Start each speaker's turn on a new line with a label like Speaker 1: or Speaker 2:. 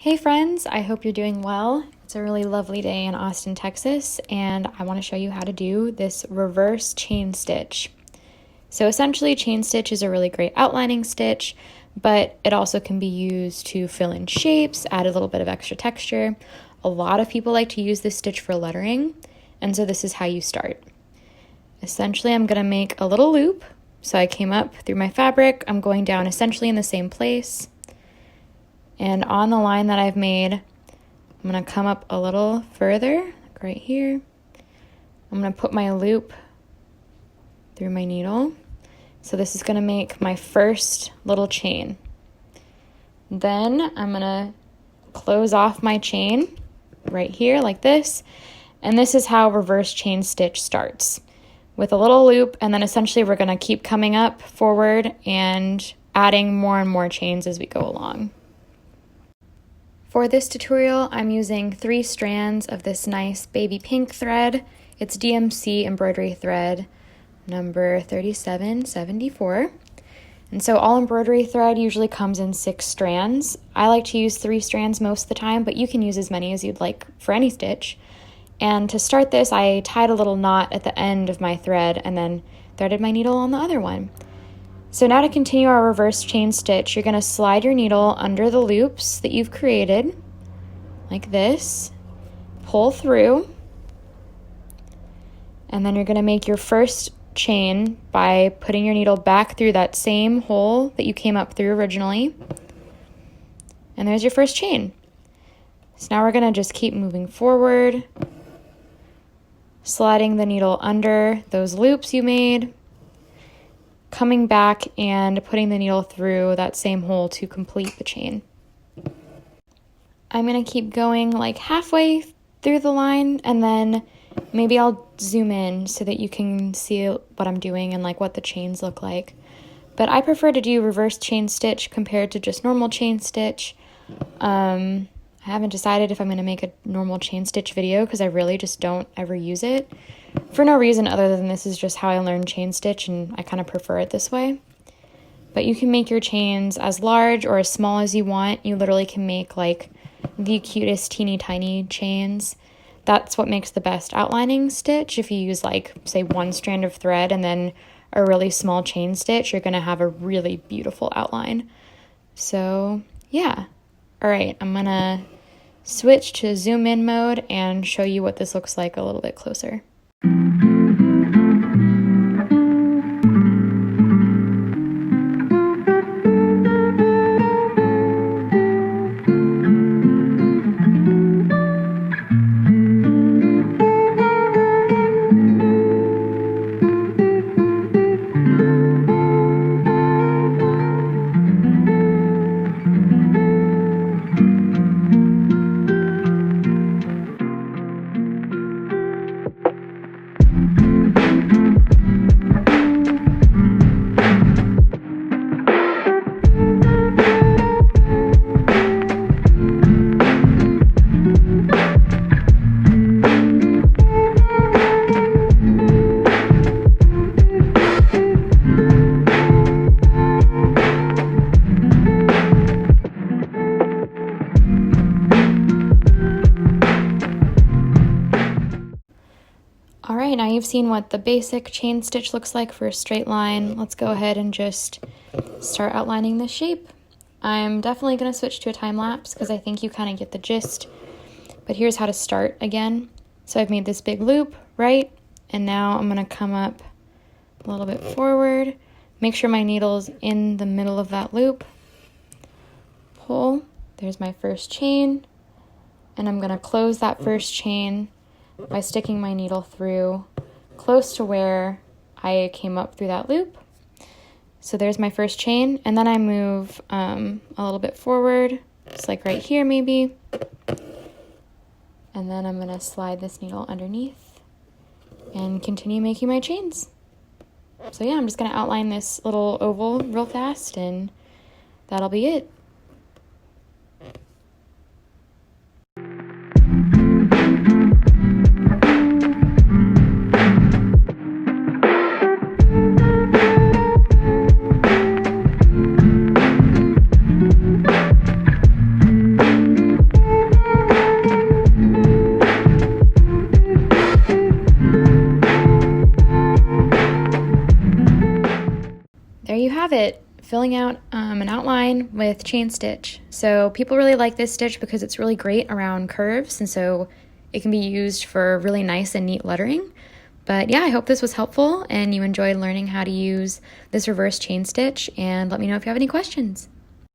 Speaker 1: Hey friends, I hope you're doing well. It's a really lovely day in Austin, Texas, and I want to show you how to do this reverse chain stitch. So essentially, chain stitch is a really great outlining stitch, but it also can be used to fill in shapes, add a little bit of extra texture. A lot of people like to use this stitch for lettering, and so this is how you start. Essentially, I'm going to make a little loop. So I came up through my fabric, I'm going down essentially in the same place. And on the line that I've made, I'm going to come up a little further, like right here. I'm going to put my loop through my needle. So this is going to make my first little chain. Then I'm going to close off my chain right here like this. And this is how reverse chain stitch starts, with a little loop, and then essentially we're going to keep coming up forward and adding more and more chains as we go along. For this tutorial, I'm using 3 strands of this nice baby pink thread. It's DMC embroidery thread number 3774. And so all embroidery thread usually comes in 6 strands. I like to use 3 strands most of the time, but you can use as many as you'd like for any stitch. And to start this, I tied a little knot at the end of my thread and then threaded my needle on the other one. So now to continue our reverse chain stitch, you're going to slide your needle under the loops that you've created, like this, pull through, and then you're going to make your first chain by putting your needle back through that same hole that you came up through originally. And there's your first chain. So now we're going to just keep moving forward, sliding the needle under those loops you made, coming back and putting the needle through that same hole to complete the chain. I'm going to keep going like halfway through the line, and then maybe I'll zoom in so that you can see what I'm doing and like what the chains look like. But I prefer to do reverse chain stitch compared to just normal chain stitch. I haven't decided if I'm going to make a normal chain stitch video because I really just don't ever use it. For no reason other than this is just how I learned chain stitch, and I kind of prefer it this way. But you can make your chains as large or as small as you want. You literally can make like the cutest teeny tiny chains. That's what makes the best outlining stitch. If you use like, say, 1 strand of thread and then a really small chain stitch, you're going to have a really beautiful outline. So yeah. All right, I'm going to switch to zoom in mode and show you what this looks like a little bit closer. All right, now you've seen what the basic chain stitch looks like for a straight line. Let's go ahead and just start outlining this shape. I'm definitely going to switch to a time lapse because I think you kind of get the gist. But here's how to start again. So I've made this big loop, right? And now I'm going to come up a little bit forward. Make sure my needle's in the middle of that loop. Pull. There's my first chain. And I'm going to close that first chain by sticking my needle through close to where I came up through that loop. So there's my first chain, and then I move a little bit forward, just like right here maybe. And then I'm going to slide this needle underneath and continue making my chains. So yeah, I'm just going to outline this little oval real fast, and that'll be it. have it, filling out an outline with chain stitch. So people really like this stitch because it's really great around curves, and so it can be used for really nice and neat lettering. But yeah, I hope this was helpful and you enjoyed learning how to use this reverse chain stitch, and let me know if you have any questions.